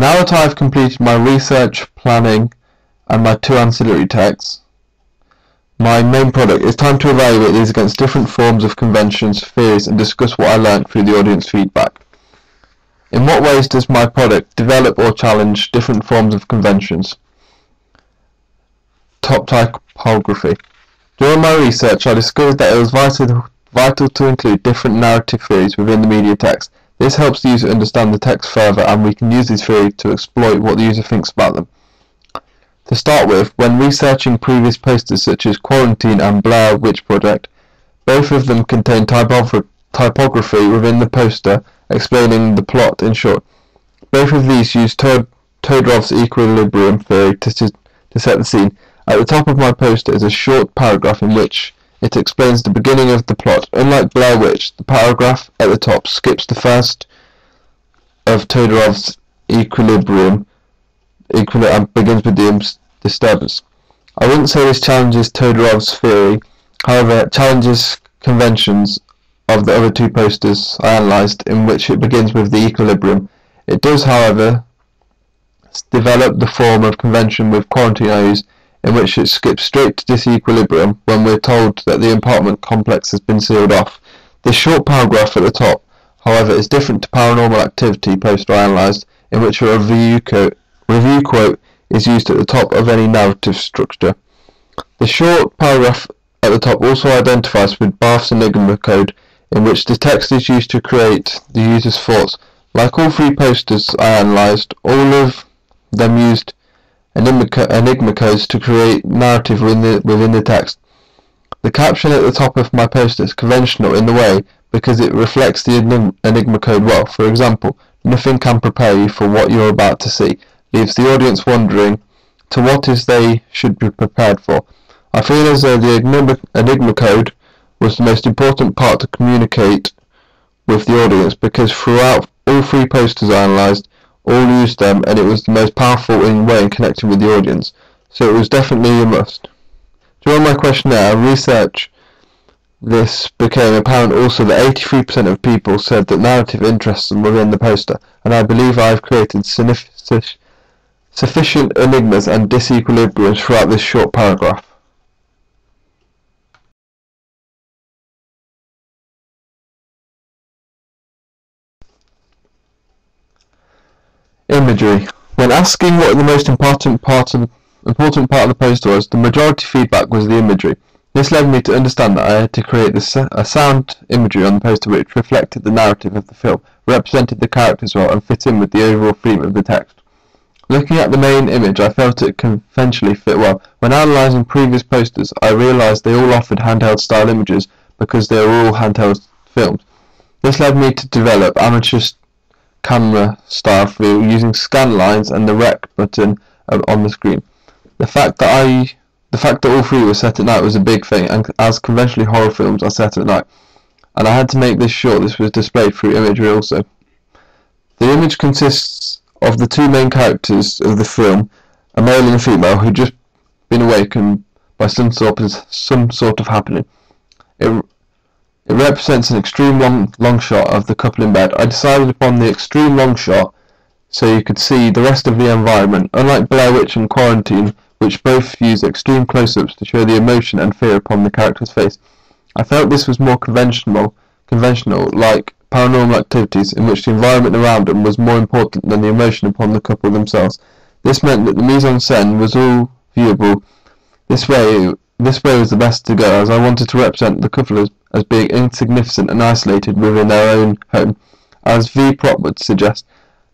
Now that I have completed my research, planning, and my 2 ancillary texts, my main product, it's time to evaluate these against different forms of conventions, theories, and discuss what I learned through the audience feedback. In what ways does my product develop or challenge different forms of conventions? Top typography. During my research, I discovered that it was vital to include different narrative theories within the media text. This helps the user understand the text further, and we can use these theories to exploit what the user thinks about them. To start with, when researching previous posters such as Quarantine and Blair Witch Project, both of them contain typography within the poster explaining the plot in short. Both of these use Todorov's equilibrium theory to set the scene. At the top of my poster is a short paragraph in which it explains the beginning of the plot. Unlike Blair Witch, the paragraph at the top skips the first of Todorov's equilibrium and begins with the disturbance. I wouldn't say this challenges Todorov's theory, however it challenges conventions of the other 2 posters I analysed, in which it begins with the equilibrium. It does, however, develop the form of convention with Quarantine I use, in which it skips straight to disequilibrium when we're told that the apartment complex has been sealed off. This short paragraph at the top, however, is different to Paranormal Activity poster I analysed, in which a review quote is used at the top of any narrative structure. The short paragraph at the top also identifies with Barth's Enigma code, in which the text is used to create the user's thoughts. Like all 3 posters I analysed, all of them used Enigma codes to create narrative within the text. The caption at the top of my poster is conventional in the way because it reflects the Enigma code well. For example, nothing can prepare you for what you're about to see, leaves the audience wondering to what is they should be prepared for. I feel as though the Enigma code was the most important part to communicate with the audience, because throughout all 3 posters I analysed, all used them, and it was the most powerful way in connecting with the audience, so it was definitely a must. During my questionnaire research, this became apparent also that 83% of people said that narrative interests them within the poster, and I believe I have created sufficient enigmas and disequilibriums throughout this short paragraph. Imagery. When asking what the most important part of the poster was, the majority feedback was the imagery. This led me to understand that I had to create a sound imagery on the poster which reflected the narrative of the film, represented the characters well, and fit in with the overall theme of the text. Looking at the main image, I felt it conventionally fit well. When analysing previous posters, I realised they all offered handheld style images because they were all handheld films. This led me to develop amateur camera style feel using scan lines and the rec button on the screen. The fact that all 3 were set at night was a big thing, and as conventionally horror films are set at night, and I had to make this sure this was displayed through imagery also. The image consists of the 2 main characters of the film, a male and a female, who'd just been awakened by some sort of happening. It represents an extreme long shot of the couple in bed. I decided upon the extreme long shot so you could see the rest of the environment, unlike Blair Witch and Quarantine, which both use extreme close-ups to show the emotion and fear upon the character's face. I felt this was more conventional, like Paranormal Activities, in which the environment around them was more important than the emotion upon the couple themselves. This meant that the mise-en-scène was all viewable. This way was the best to go, as I wanted to represent the couple as being insignificant and isolated within their own home. As V. Prop would suggest,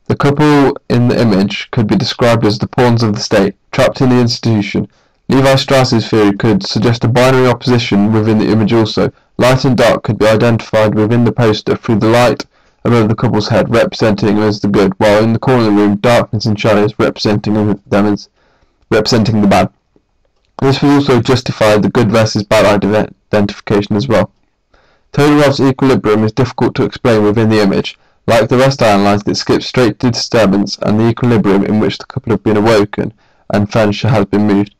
the couple in the image could be described as the pawns of the state, trapped in the institution. Levi Strauss's theory could suggest a binary opposition within the image also. Light and dark could be identified within the poster through the light above the couple's head, representing them as the good, while in the corner of the room, darkness and shadows representing the bad. This would also justify the good versus bad identification as well. Todorov's equilibrium is difficult to explain within the image. Like the rest I analysed, it skips straight to disturbance and the equilibrium in which the couple have been awoken and furniture has been moved.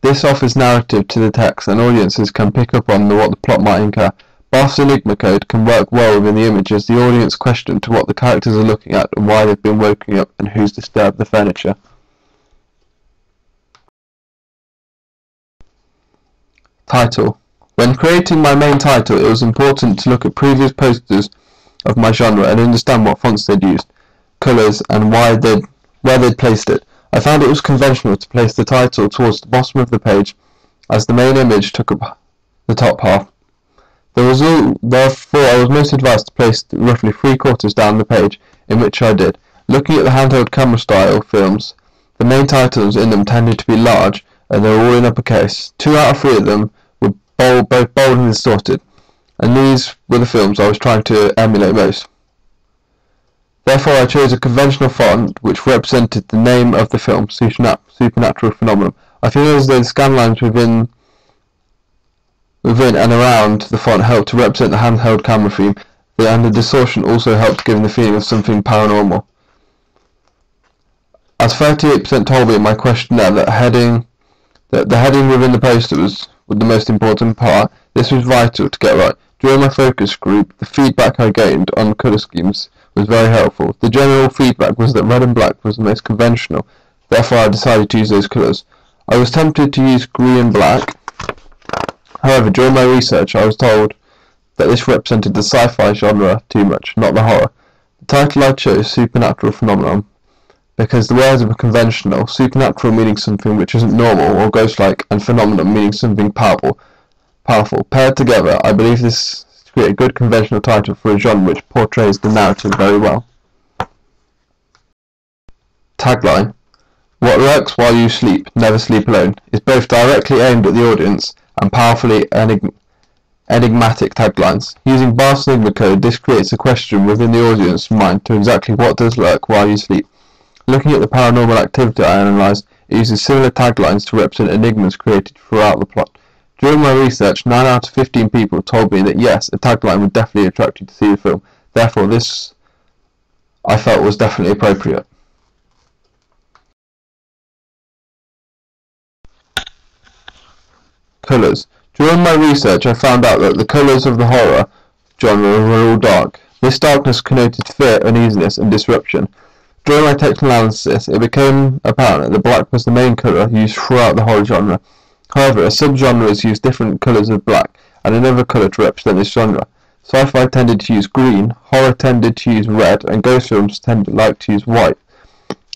This offers narrative to the text, and audiences can pick up on what the plot might incur. Barth's Enigma code can work well within the image as the audience question to what the characters are looking at and why they've been woken up and who's disturbed the furniture. Title. When creating my main title, it was important to look at previous posters of my genre and understand what fonts they'd used, colours, and where they'd placed it. I found it was conventional to place the title towards the bottom of the page, as the main image took up the top half. Therefore, I was most advised to place it roughly 3/4 down the page, in which I did. Looking at the handheld camera style films, the main titles in them tended to be large, and they were all in uppercase. 2 out of 3 of them were both bold and distorted, and these were the films I was trying to emulate most. Therefore, I chose a conventional font which represented the name of the film, Supernatural Phenomenon. I feel as though the scan lines within and around the font helped to represent the handheld camera theme, and the distortion also helped give the feeling of something paranormal. As 38% told me in my questionnaire that the heading within the poster was the most important part, this was vital to get right. During my focus group, the feedback I gained on colour schemes was very helpful. The general feedback was that red and black was the most conventional, therefore I decided to use those colours. I was tempted to use green and black. However, during my research, I was told that this represented the sci-fi genre too much, not the horror. The title I chose, Supernatural Phenomenon, because the words were conventional, supernatural meaning something which isn't normal or ghost-like, and phenomenon meaning something powerful. Paired together, I believe this to create a good conventional title for a genre which portrays the narrative very well. Tagline. What works while you sleep, never sleep alone, is both directly aimed at the audience and powerfully enigmatic taglines. Using Barth's Enigma code, this creates a question within the audience's mind to exactly what does lurk while you sleep. Looking at the paranormal activity I analysed, it uses similar taglines to represent enigmas created throughout the plot. During my research, 9 out of 15 people told me that yes, a tagline would definitely attract you to see the film. Therefore, this I felt was definitely appropriate. Colours. During my research, I found out that the colours of the horror genre were all dark. This darkness connoted fear, uneasiness, and disruption. During my text analysis, it became apparent that black was the main colour used throughout the horror genre. However, a subgenres use different colours of black, and another colour to represent this genre. Sci-fi tended to use green, horror tended to use red, and ghost films tended to use white.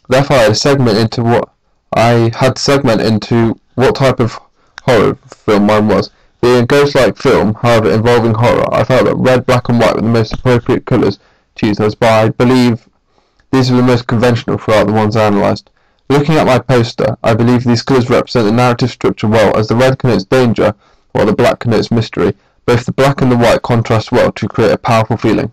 Therefore, I had to segment into what type of horror film mine was. Being a ghost-like film, however involving horror, I felt that red, black and white were the most appropriate colours to use, as I believe these were the most conventional throughout the ones I analysed. Looking at my poster, I believe these colours represent the narrative structure well, as the red connotes danger, while the black connotes mystery. Both the black and the white contrast well to create a powerful feeling.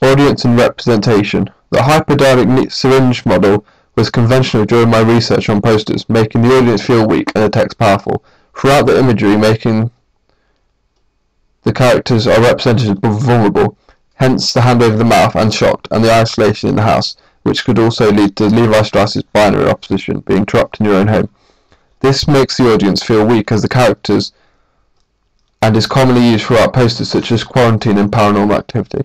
Audience and representation. The hypodermic syringe model was conventional during my research on posters, making the audience feel weak and the text powerful. Throughout the imagery, making the characters are represented as vulnerable, hence the hand over the mouth and shocked, and the isolation in the house, which could also lead to Levi Strauss's binary opposition, being trapped in your own home. This makes the audience feel weak as the characters, and is commonly used throughout posters such as Quarantine and Paranormal Activity.